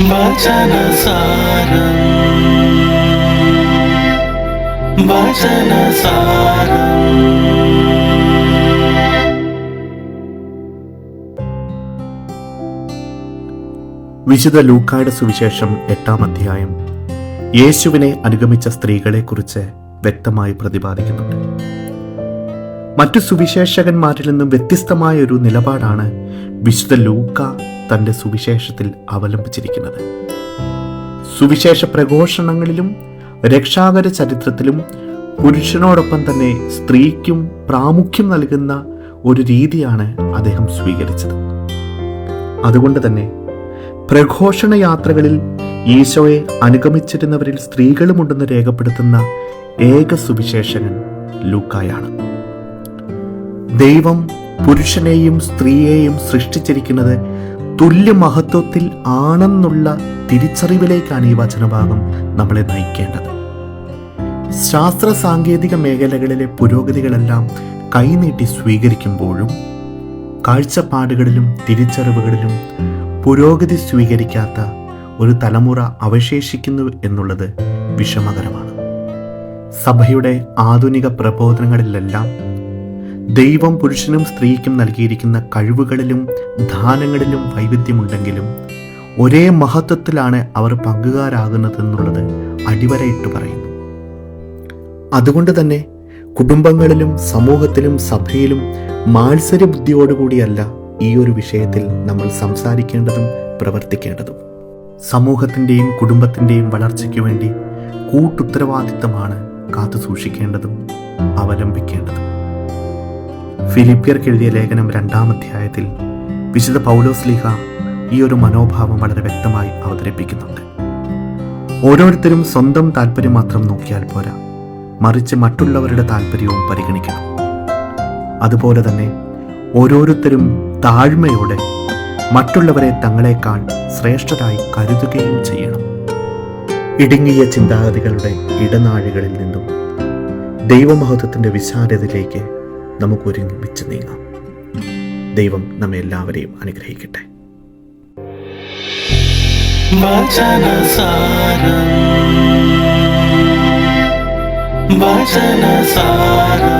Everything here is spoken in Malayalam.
വചനസാരം വചനസാരം. വിശുദ്ധ ലൂക്കായുടെ സുവിശേഷം 8-ാം അധ്യായം യേശുവിനെ അനുഗമിച്ച സ്ത്രീകളെക്കുറിച്ച് വ്യക്തമായി പ്രതിപാദിക്കുന്നുണ്ട്. മറ്റു സുവിശേഷകന്മാരിൽ നിന്നും വ്യത്യസ്തമായ ഒരു നിലപാടാണ് വിശുദ്ധ ലൂക്ക തൻ്റെ സുവിശേഷത്തിൽ അവലംബിച്ചിരിക്കുന്നത്. സുവിശേഷ പ്രഘോഷണങ്ങളിലും രക്ഷാകര ചരിത്രത്തിലും പുരുഷനോടൊപ്പം തന്നെ സ്ത്രീക്കും പ്രാമുഖ്യം നൽകുന്ന ഒരു രീതിയാണ് അദ്ദേഹം സ്വീകരിച്ചത്. അതുകൊണ്ട് തന്നെ പ്രഘോഷണ യാത്രകളിൽ ഈശോയെ അനുഗമിച്ചിരുന്നവരിൽ സ്ത്രീകളുമുണ്ടെന്ന് രേഖപ്പെടുത്തുന്ന ഏക സുവിശേഷകൻ ലൂക്കായാണ്. ദൈവം പുരുഷനെയും സ്ത്രീയെയും സൃഷ്ടിച്ചിരിക്കുന്നത് തുല്യ മഹത്വത്തിൽ ആണെന്നുള്ള തിരിച്ചറിവിലേക്കാണ് ഈ വചനഭാഗം നമ്മളെ നയിക്കേണ്ടത്. ശാസ്ത്ര സാങ്കേതിക മേഖലകളിലെ പുരോഗതികളെല്ലാം കൈനീട്ടി സ്വീകരിക്കുമ്പോഴും കാഴ്ചപ്പാടുകളിലും തിരിച്ചറിവുകളിലും പുരോഗതി സ്വീകരിക്കാത്ത ഒരു തലമുറ അവശേഷിക്കുന്നു എന്നുള്ളത് വിഷമകരമാണ്. സഭയുടെ ആധുനിക പ്രബോധനങ്ങളിലെല്ലാം ദൈവം പുരുഷനും സ്ത്രീക്കും നൽകിയിരിക്കുന്ന കഴിവുകളിലും ദാനങ്ങളിലും വൈവിധ്യമുണ്ടെങ്കിലും ഒരേ മഹത്വത്തിലാണ് അവർ പങ്കുകാരാകുന്നതെന്നുള്ളത് അടിവരയിട്ട് പറയുന്നു. അതുകൊണ്ട് തന്നെ കുടുംബങ്ങളിലും സമൂഹത്തിലും സഭയിലും മാത്സര്യബുദ്ധിയോടുകൂടിയല്ല ഈ ഒരു വിഷയത്തിൽ നമ്മൾ സംസാരിക്കേണ്ടതും പ്രവർത്തിക്കേണ്ടതും. സമൂഹത്തിൻ്റെയും കുടുംബത്തിൻ്റെയും വളർച്ചയ്ക്ക് വേണ്ടി കൂട്ടുത്തരവാദിത്തമാണ് കാത്തു സൂക്ഷിക്കേണ്ടതും അവലംബിക്കേണ്ടതും. ഫിലിപ്പിയർക്ക് എഴുതിയ ലേഖനം 2-ാം അധ്യായത്തിൽ വിശുദ്ധ പൗലോസ്ലീഹ ഈ ഒരു മനോഭാവം വളരെ വ്യക്തമായി അവതരിപ്പിക്കുന്നുണ്ട്. ഓരോരുത്തരും സ്വന്തം താല്പര്യം മാത്രം നോക്കിയാൽ പോരാ, മറിച്ച് മറ്റുള്ളവരുടെ താല്പര്യവും പരിഗണിക്കണം. അതുപോലെ തന്നെ ഓരോരുത്തരും താഴ്മയോടെ മറ്റുള്ളവരെ തങ്ങളെക്കാൾ ശ്രേഷ്ഠരായി കരുതുകയും ചെയ്യണം. ഇടുങ്ങിയ ചിന്താഗതികളുടെ ഇടനാഴികളിൽ നിന്നും ദൈവമഹത്വത്തിൻ്റെ വിശാലതയിലേക്ക് നമുക്ക് ഒരുമിച്ച് നീങ്ങാം. ദൈവം നമ്മെ എല്ലാവരെയും അനുഗ്രഹിക്കട്ടെ. വചനസാരം വചനസാരം.